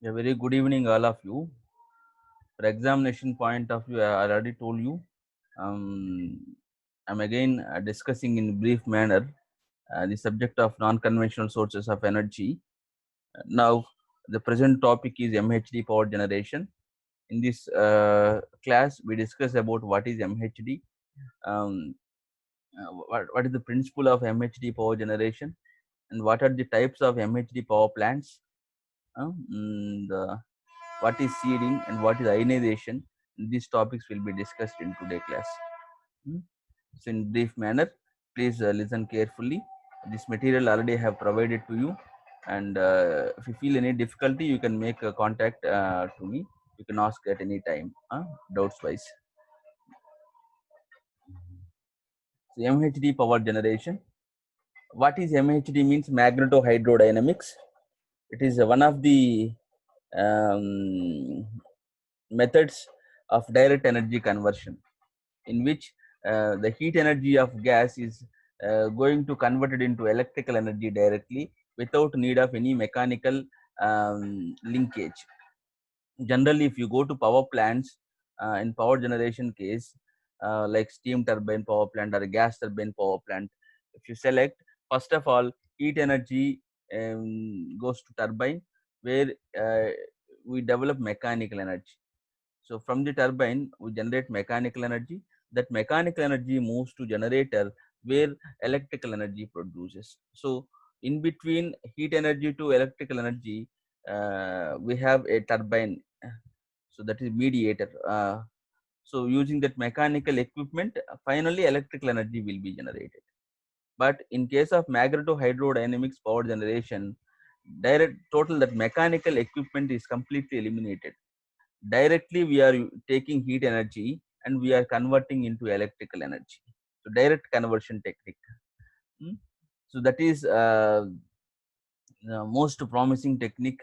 A very good evening, all of you. For examination point of view, I already told you. Um, I'm again discussing in brief manner the subject of non-conventional sources of energy. Now, the present topic is MHD power generation. In this class, we discuss about what is MHD, um, what is the principle of MHD power generation, and what are the types of MHD power plants. And what is seeding and what is ionization. These topics will be discussed in today's class. Hmm. So in brief manner, please listen carefully. This material already have provided to you, and if you feel any difficulty, you can make a contact to me. You can ask at any time, doubts wise. So MHD power generation. What is MHD means magnetohydrodynamics. It is one of the um, methods of direct energy conversion, in which the heat energy of gas is going to convert it into electrical energy directly without need of any mechanical linkage. Generally, if you go to power plants, in power generation case, like steam turbine power plant or a gas turbine power plant, if you select, first of all, heat energy goes to turbine, where we develop mechanical energy. So from the turbine, we generate mechanical energy. That mechanical energy moves to generator, where electrical energy produces. So in between heat energy to electrical energy, we have a turbine. So that is mediator. So using that mechanical equipment, finally electrical energy will be generated. But in case of magnetohydrodynamics power generation, direct total that mechanical equipment is completely eliminated. Directly we are taking heat energy and we are converting into electrical energy. So direct conversion technique. Hmm. So that is the most promising technique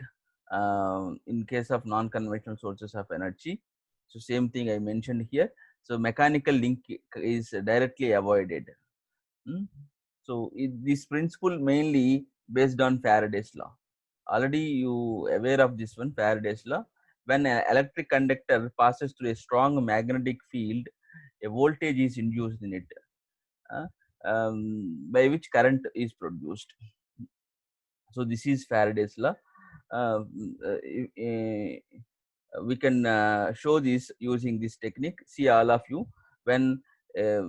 in case of non-conventional sources of energy. So same thing I mentioned here. So mechanical link is directly avoided. Hmm. So this principle mainly based on Faraday's law. Already you aware of this one, Faraday's law. When an electric conductor passes through a strong magnetic field, a voltage is induced in it, uh, by which current is produced. So this is Faraday's law. Uh, uh, we can show this using this technique. See all of you, when uh,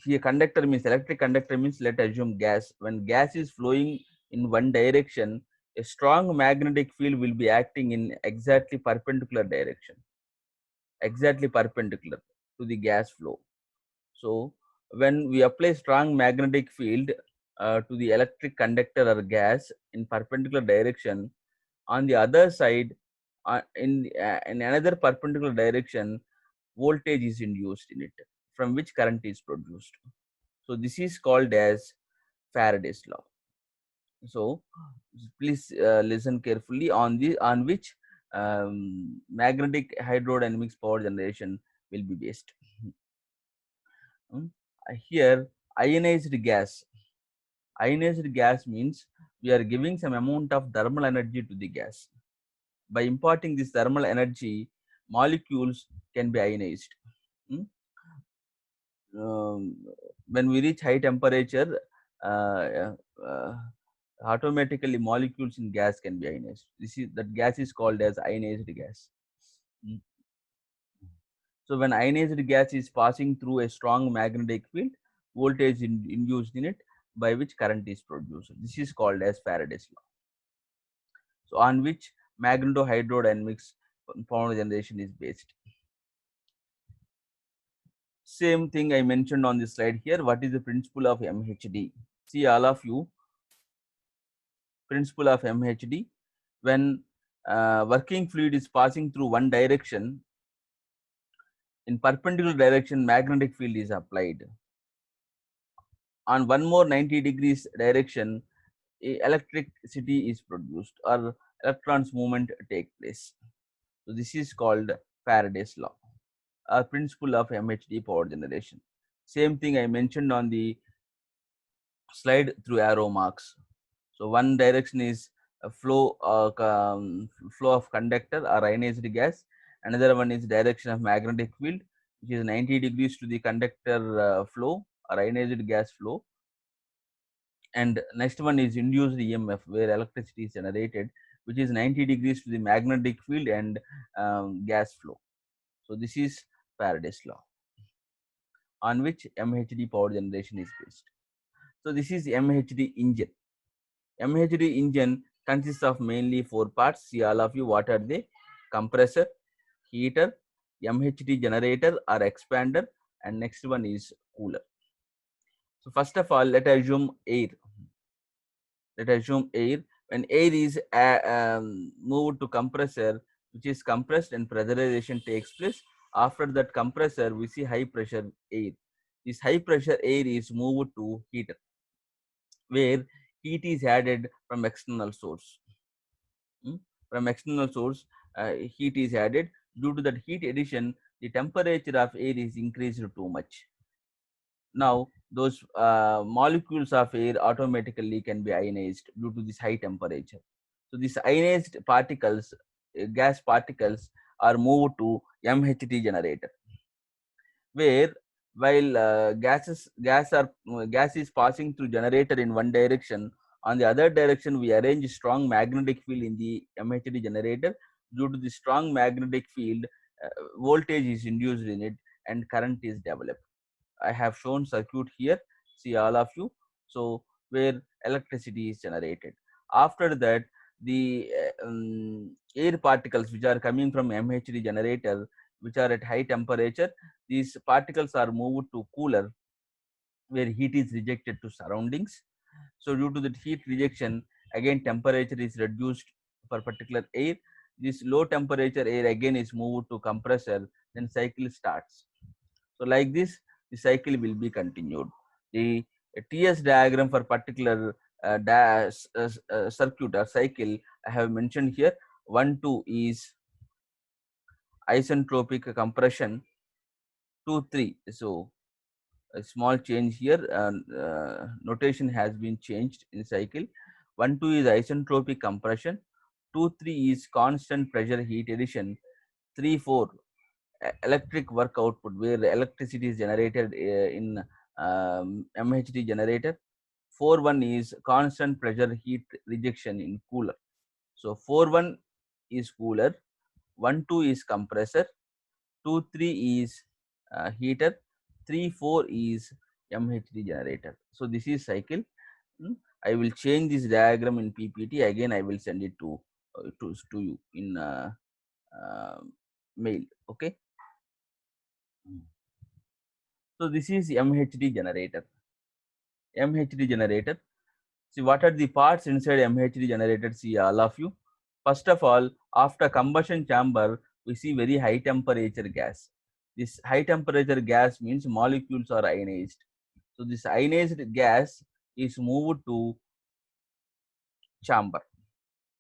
here conductor means electric conductor means, let assume gas. When gas is flowing in one direction, a strong magnetic field will be acting in exactly perpendicular direction, exactly perpendicular to the gas flow. So when we apply strong magnetic field to the electric conductor or gas in perpendicular direction, on the other side, in another perpendicular direction, voltage is induced in it, from which current is produced. So this is called as Faraday's law. So please listen carefully on the on which magnetic hydrodynamics power generation will be based. Hmm. Here, ionized gas. Ionized gas means we are giving some amount of thermal energy to the gas. By imparting this thermal energy, molecules can be ionized. Hmm. Um, when we reach high temperature, uh, automatically molecules in gas can be ionized. This is that gas is called as ionized gas. Mm. So when ionized gas is passing through a strong magnetic field, voltage induced in it, by which current is produced. This is called as Faraday's law. So on which magnetohydrodynamics power generation is based. Same thing I mentioned on this slide here. What is the principle of MHD? See all of you, principle of MHD. When working fluid is passing through one direction, in perpendicular direction, magnetic field is applied. On one more 90 degrees direction, electricity is produced, or electrons movement take place. So this is called Faraday's law, or principle of MHD power generation. Same thing I mentioned on the slide through arrow marks. So one direction is flow of conductor or ionized gas. Another one is direction of magnetic field, which is 90 degrees to the conductor flow or ionized gas flow. And next one is induced EMF, where electricity is generated, which is 90 degrees to the magnetic field and gas flow. So this is Faraday's law, on which MHD power generation is based. So this is MHD engine. MHD engine consists of mainly 4 parts. See all of you, what are they? Compressor, heater, MHD generator or expander, and next one is cooler. So first of all, let us assume air. Let us assume air. When air is moved to compressor, which is compressed and pressurization takes place. After that compressor, we see high pressure air. This high pressure air is moved to heater, where heat is added from external source. From external source, heat is added. Due to that heat addition, the temperature of air is increased too much. Now those molecules of air automatically can be ionized due to this high temperature. So these ionized particles, gas particles, are moved to MHD generator, where while gas is passing through generator in one direction, on the other direction we arrange strong magnetic field in the MHD generator. Due to the strong magnetic field, voltage is induced in it and current is developed. I have shown circuit here, see all of you. So where electricity is generated. After that, the air particles which are coming from MHD generator, which are at high temperature, these particles are moved to cooler, where heat is rejected to surroundings. So due to that heat rejection, again temperature is reduced for particular air. This low temperature air again is moved to compressor, then cycle starts. So like this, the cycle will be continued. The TS diagram for particular circuit or cycle I have mentioned here. 1, 2 is isentropic compression. 2, 3. So a small change here. Notation has been changed in cycle. 1, 2 is isentropic compression. 2, 3 is constant pressure heat addition. 3, 4 electric work output, where the electricity is generated in MHD generator. 4, 1 is constant pressure heat rejection in cooler. So 4, 1 is cooler, 1, 2 is compressor, 2, 3 is heater, 3, 4 is MHD generator. So this is cycle. I will change this diagram in PPT. Again, I will send it to you in mail. Okay. So this is MHD generator. MHD generator. See what are the parts inside MHD generator. See all of you. First of all, after combustion chamber, we see very high temperature gas. This high temperature gas means molecules are ionized. So this ionized gas is moved to chamber,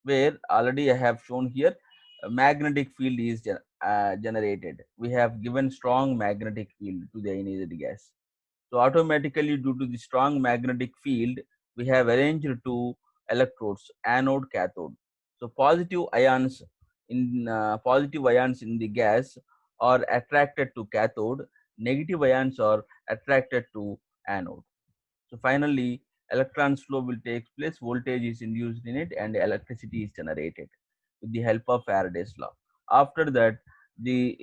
where already I have shown here a magnetic field is generated. We have given strong magnetic field to the ionized gas. So automatically, due to the strong magnetic field, we have arranged two electrodes, anode, cathode. So positive ions in the gas are attracted to cathode, negative ions are attracted to anode. So finally, electrons flow will take place, voltage is induced in it, and electricity is generated with the help of Faraday's law. After that, the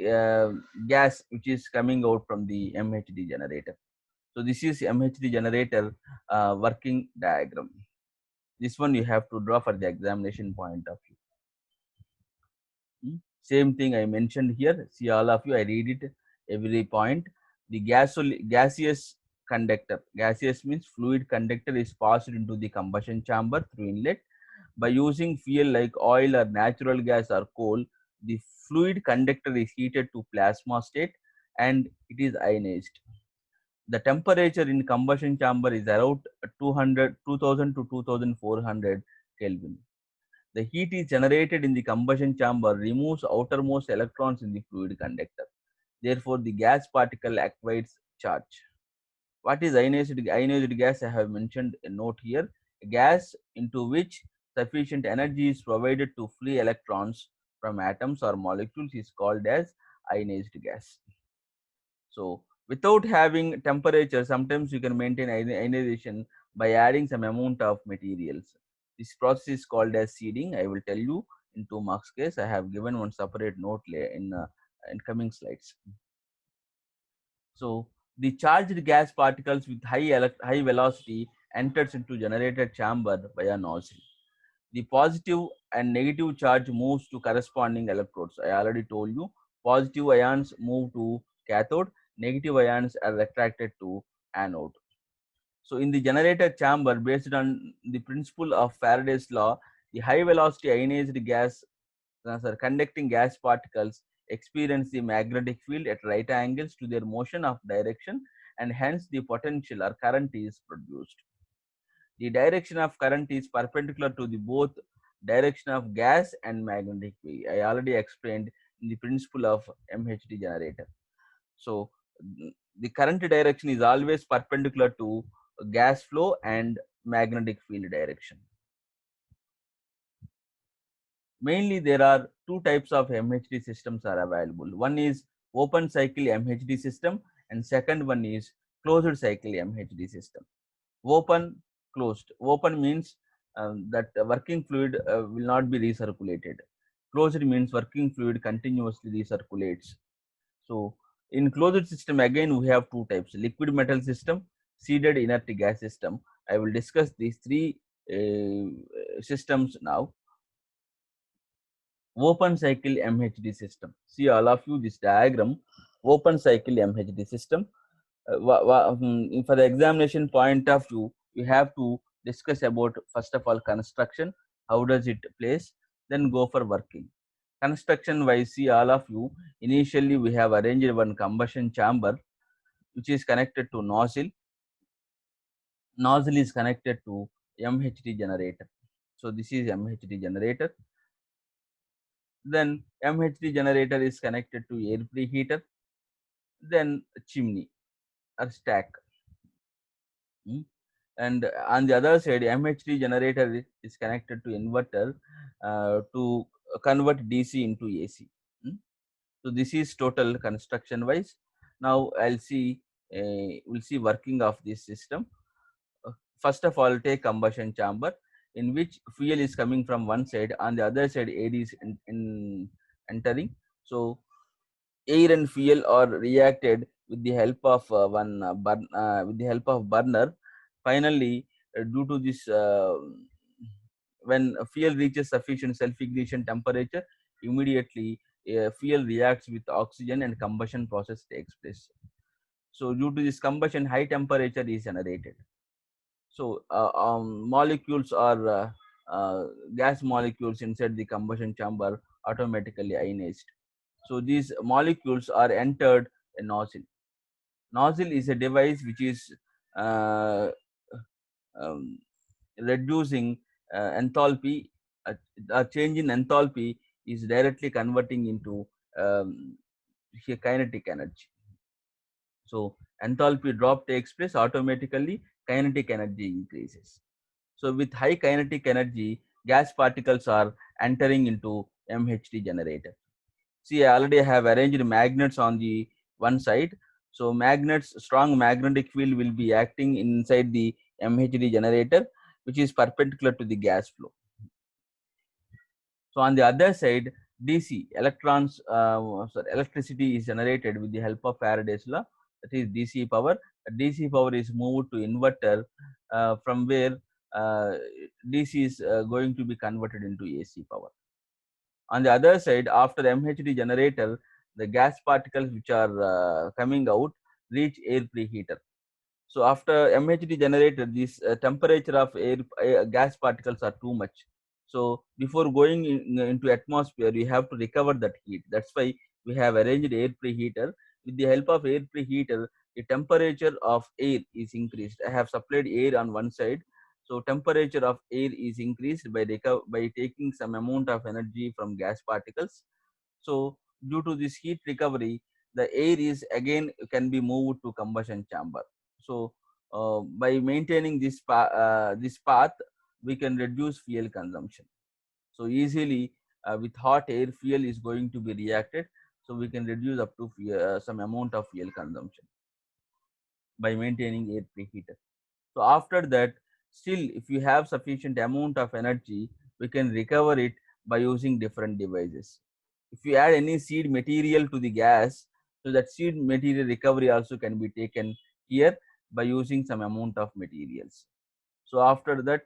gas which is coming out from the MHD generator. So this is MHD generator working diagram. This one you have to draw for the examination point of view. Same thing I mentioned here. See all of you, I read it every point. The gaseous conductor. Gaseous means fluid conductor is passed into the combustion chamber through inlet. By using fuel like oil or natural gas or coal, the fluid conductor is heated to plasma state and it is ionized. The temperature in combustion chamber is around 2000 to 2400 Kelvin. The heat is generated in the combustion chamber removes outermost electrons in the fluid conductor. Therefore, the gas particle acquires charge. What is ionized? Ionized gas I have mentioned a note here. A gas into which sufficient energy is provided to free electrons from atoms or molecules is called as ionized gas. So without having temperature, sometimes you can maintain ionization by adding some amount of materials. This process is called as seeding. I will tell you in 2 marks case. I have given one separate note in coming slides. So the charged gas particles with high velocity enters into generated chamber by a nozzle. The positive and negative charge moves to corresponding electrodes. I already told you, positive ions move to cathode, negative ions are attracted to anode. So in the generator chamber, based on the principle of Faraday's law, the high velocity ionized gas conducting gas particles experience the magnetic field at right angles to their motion of direction, and hence the potential or current is produced. The direction of current is perpendicular to the both direction of gas and magnetic field. I already explained in the principle of MHD generator. So the current direction is always perpendicular to gas flow and magnetic field direction. Mainly there are two types of MHD systems are available. One is open cycle MHD system and second one is closed cycle MHD system. Open, closed. Open means that working fluid will not be recirculated. Closed means working fluid continuously recirculates. So in closed system again we have two types: liquid metal system, seeded inert gas system. I will discuss these three systems now. Open cycle MHD system. See all of you this diagram, open cycle MHD system. For the examination point of view, you have to discuss about first of all construction, how does it place, then go for working. Construction wise, see all of you, initially we have arranged one combustion chamber which is connected to nozzle. Nozzle is connected to MHD generator. So this is MHD generator. Then MHD generator is connected to air preheater, then chimney or stack. And on the other side, MHD generator is connected to inverter to convert DC into AC. So this is total construction wise. Now we'll see working of this system. First of all, take combustion chamber in which fuel is coming from one side, on the other side air is entering. So air and fuel are reacted with the help of with the help of burner. Finally, due to this, when fuel reaches sufficient self-ignition temperature, immediately fuel reacts with oxygen and combustion process takes place. So due to this combustion, high temperature is generated. So molecules or gas molecules inside the combustion chamber automatically ionized. So these molecules are entered a nozzle. Nozzle is a device which is uh, um, reducing enthalpy. A change in enthalpy is directly converting into kinetic energy. So enthalpy drop takes place, automatically kinetic energy increases. So with high kinetic energy, gas particles are entering into MHD generator. See, I already have arranged magnets on the one side. So magnets, strong magnetic field will be acting inside the MHD generator, which is perpendicular to the gas flow. So on the other side, DC electricity is generated with the help of Faraday's law. That is DC power. DC power is moved to inverter, from where DC is going to be converted into AC power. On the other side, after MHD generator, the gas particles which are coming out reach air preheater. So after MHD generator, this temperature of gas particles are too much. So before going into atmosphere, we have to recover that heat. That's why we have arranged air preheater. With the help of air preheater, the temperature of air is increased. I have supplied air on one side. So temperature of air is increased by taking some amount of energy from gas particles. So due to this heat recovery, the air is again can be moved to combustion chamber. So by maintaining this path, we can reduce fuel consumption. So easily with hot air, fuel is going to be reacted. So we can reduce up to some amount of fuel consumption by maintaining air preheater. So after that, still if you have sufficient amount of energy, we can recover it by using different devices. If you add any seed material to the gas, so that seed material recovery also can be taken here by using some amount of materials. So after that,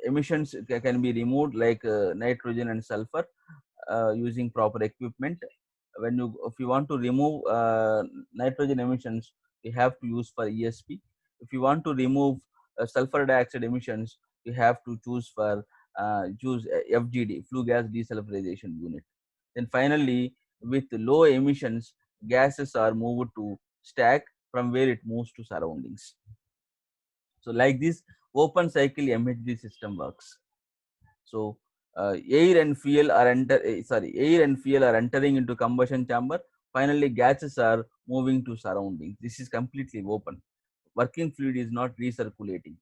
emissions can be removed like nitrogen and sulfur using proper equipment. When you if you want to remove nitrogen emissions, you have to use for ESP. If you want to remove sulfur dioxide emissions, you have to choose FGD, flue gas desulfurization unit. Then finally, with low emissions, gases are moved to stack from where it moves to surroundings. So like this open cycle MHD system works. So air and fuel are entering into combustion chamber. Finally, gases are moving to surroundings. This is completely open. Working fluid is not recirculating.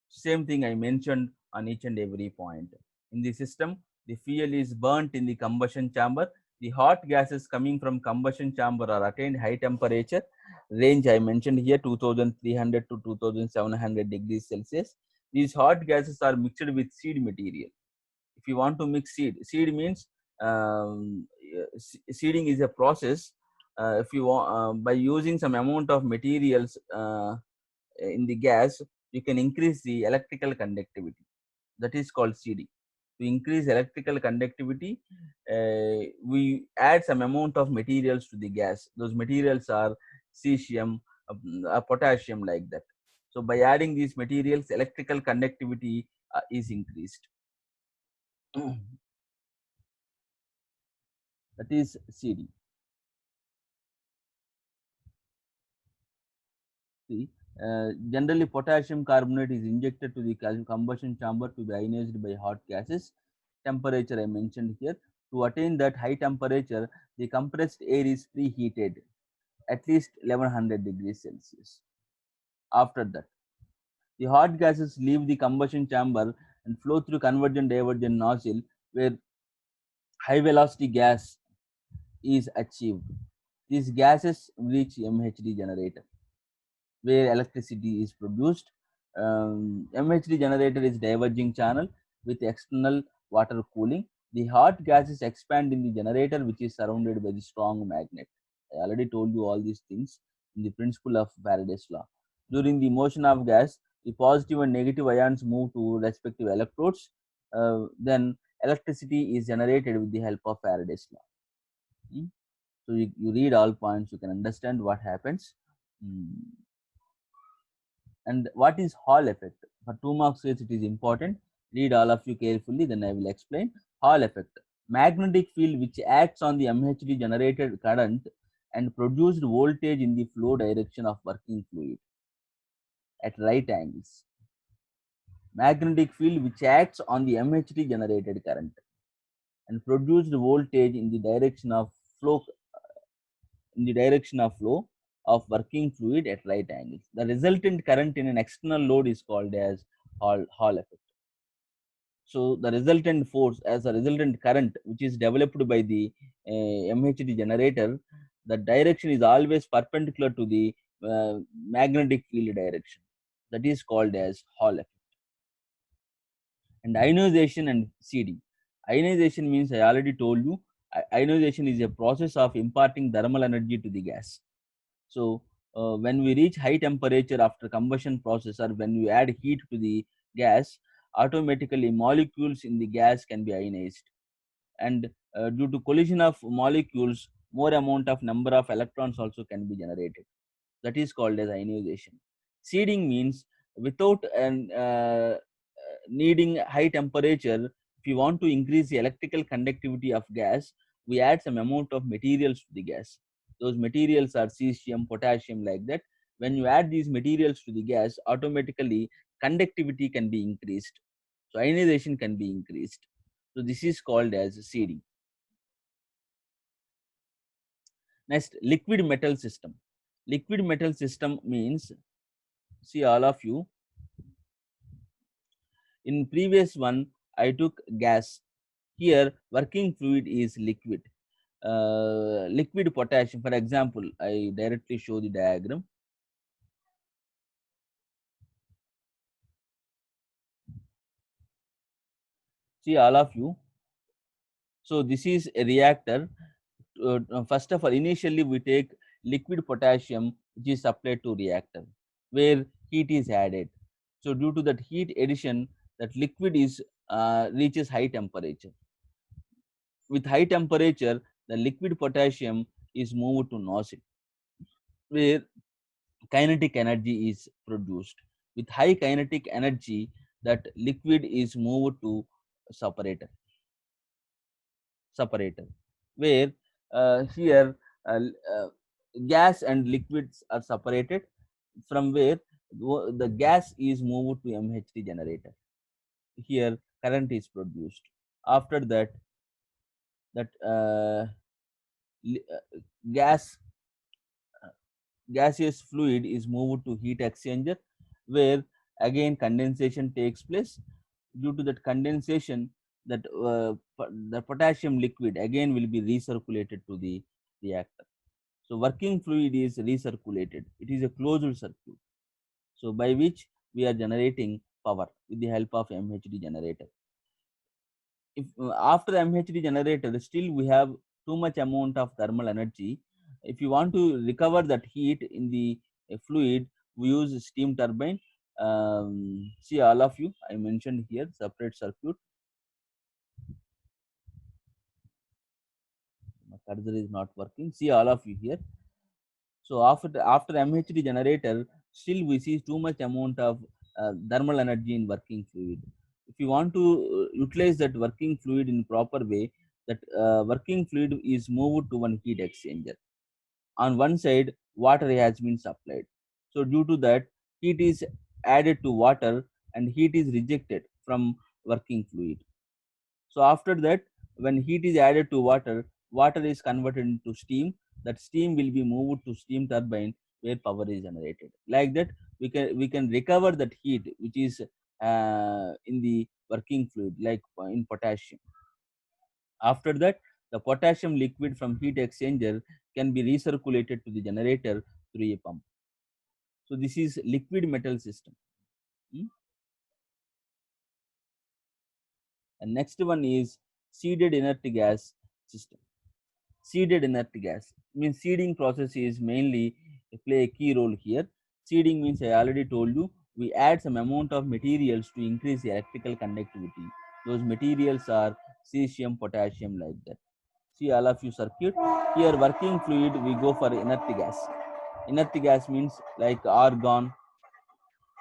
Same thing I mentioned on each and every point. In the system, the fuel is burnt in the combustion chamber. The hot gases coming from combustion chamber are attained high temperature range I mentioned here, 2300 to 2700 degrees Celsius. These hot gases are mixed with seed material. If you want to mix seed means seeding is a process. If you want by using some amount of materials in the gas, you can increase the electrical conductivity. That is called seeding. To increase electrical conductivity, we add some amount of materials to the gas. Those materials are cesium, potassium, like that. So by adding these materials, electrical conductivity is increased. That is seeding. See, generally potassium carbonate is injected to the combustion chamber to be ionized by hot gases. Temperature I mentioned here. To attain that high temperature, the compressed air is preheated at least 1100 degrees Celsius. After that, the hot gases leave the combustion chamber and flow through convergent divergent nozzle where high velocity gas is achieved. These gases reach MHD generator where electricity is produced. MHD generator is diverging channel with external water cooling. The hot gases expand in the generator, which is surrounded by the strong magnet. I already told you all these things in the principle of Faraday's law. During the motion of gas, the positive and negative ions move to respective electrodes. Then electricity is generated with the help of Faraday's law. So you read all points, you can understand what happens. And what is Hall effect? For 2 marks it is important. Read all of you carefully, then I will explain. Hall effect. Magnetic field which acts on the MHD generated current and produced voltage in the flow direction of working fluid at right angles. Magnetic field which acts on the MHD generated current and produced voltage in the direction of flow of working fluid at right angles. The resultant current in an external load is called as Hall effect. So the resultant force as a resultant current which is developed by the MHD generator, the direction is always perpendicular to the magnetic field direction. That is called as Hall effect. And ionization and seeding. Ionization means I already told you, ionization is a process of imparting thermal energy to the gas. So when we reach high temperature after combustion process or when you add heat to the gas, automatically molecules in the gas can be ionized. And due to collision of molecules, more amount of number of electrons also can be generated. That is called as ionization. Seeding means without needing high temperature, if you want to increase the electrical conductivity of gas, we add some amount of materials to the gas. Those materials are cesium, potassium, like that. When you add these materials to the gas, automatically conductivity can be increased. So ionization can be increased. So this is called as seeding. Next, liquid metal system. Liquid metal system means See all of you. In previous one, I took gas. Here, working fluid is liquid. Liquid potassium, for example, I directly show the diagram. See all of you. So this is a reactor. First of all, initially we take liquid potassium which is supplied to reactor where heat is added. So due to that heat addition, that liquid is reaches high temperature. With high temperature, the liquid potassium is moved to nozzle where kinetic energy is produced. With high kinetic energy, that liquid is moved to separator, separator, where here uh, uh, gas and liquids are separated, from where the gas is moved to MHD generator. Here current is produced. After that, that gas gaseous fluid is moved to heat exchanger where again condensation takes place. Due to that condensation, that the potassium liquid again will be recirculated to the reactor. So working fluid is recirculated. It is a closed circuit, so by which we are generating power with the help of MHD generator. If after MHD generator still we have too much amount of thermal energy, if you want to recover that heat in the fluid, we use steam turbine. See all of you, I mentioned here separate circuit. My cursor is not working. See all of you here. So after MHD generator, still we see too much amount of thermal energy in working fluid. If you want to utilize that working fluid in proper way, that working fluid is moved to one heat exchanger. On one side, water has been supplied. So due to that, heat is added to water and heat is rejected from working fluid. So after that, when heat is added to water, water is converted into steam. That steam will be moved to steam turbine where power is generated. Like that, we can recover that heat which is in the working fluid, like in potassium. After that, the potassium liquid from heat exchanger can be recirculated to the generator through a pump. So this is liquid metal system. Hmm? And next one is seeded inert gas system. Seeded inert gas means seeding process is mainly play a key role here. Seeding means I already told you, we add some amount of materials to increase the electrical conductivity. Those materials are cesium, potassium, like that. See all of you circuit. Here working fluid we go for inert gas. Inert gas means like argon,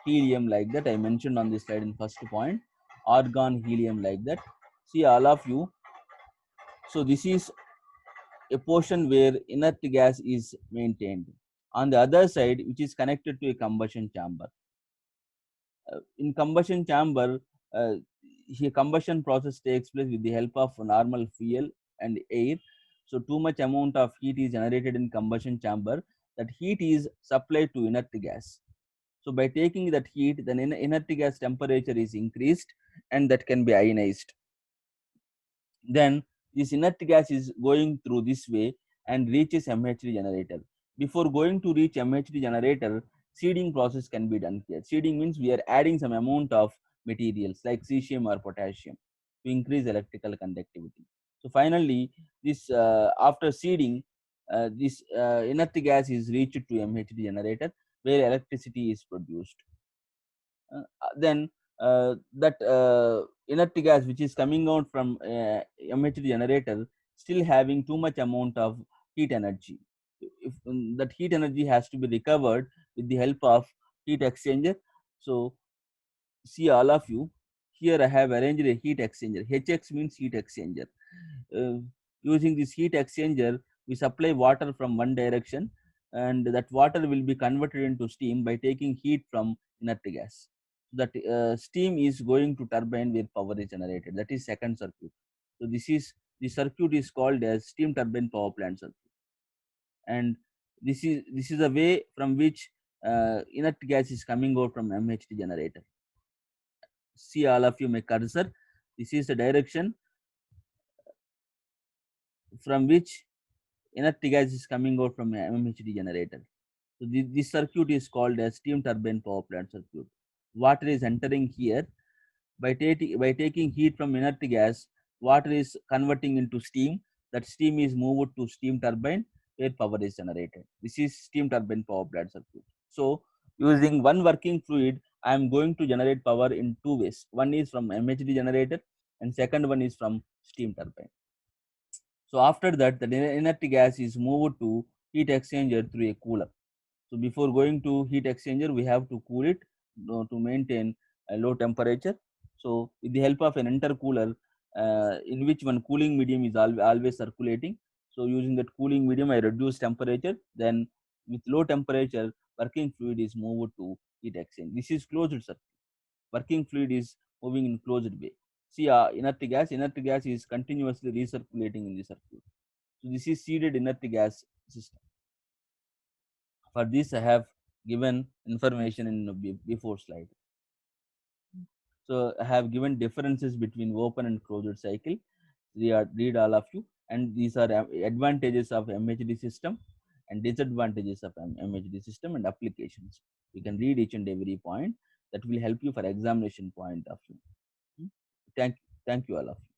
helium, like that. I mentioned on this slide in first point. Argon, helium, like that. See all of you. So this is a portion where inert gas is maintained. On the other side, which is connected to a combustion chamber. In combustion chamber, here combustion process takes place with the help of normal fuel and air. So too much amount of heat is generated in combustion chamber. That heat is supplied to inert gas. So by taking that heat, then inert gas temperature is increased and that can be ionized. Then this inert gas is going through this way and reaches MHD generator. Before going to reach MHD generator, seeding process can be done here. Seeding means we are adding some amount of materials like cesium or potassium to increase electrical conductivity. So finally, this after seeding, this inert gas is reached to MHD generator where electricity is produced. Then that inert gas which is coming out from MHD generator still having too much amount of heat energy. If that heat energy has to be recovered with the help of heat exchanger. So see all of you, here I have arranged a heat exchanger. HX means heat exchanger. uh, Using this heat exchanger, we supply water from one direction and that water will be converted into steam by taking heat from inert gas. That steam is going to turbine where power is generated. That is second circuit. So the circuit is called as steam turbine power plant circuit. And this is a way from which inert gas is coming out from MHD generator. See all of you my cursor. This is the direction from which inert gas is coming out from MHD generator. So this circuit is called as steam turbine power plant circuit. Water is entering here. By taking heat from inert gas, water is converting into steam. That steam is moved to steam turbine where power is generated. This is steam turbine power plant circuit. So using one working fluid, I am going to generate power in two ways. One is from MHD generator and second one is from steam turbine. So after that, the inert gas is moved to heat exchanger through a cooler. So before going to heat exchanger, we have to cool it to maintain a low temperature. So with the help of an intercooler, in which one cooling medium is always circulating. So using that cooling medium, I reduce temperature. Then with low temperature, working fluid is moved to heat exchanger. This is closed circuit. Working fluid is moving in closed way. See, inert gas is continuously recirculating in the circuit. So this is seeded inert gas system. For this, I have given information in the before slide. So I have given differences between open and closed cycle. Read all of you, and these are advantages of MHD system and disadvantages of MHD system and applications. You can read each and every point that will help you for examination point of view. Thank you all of you.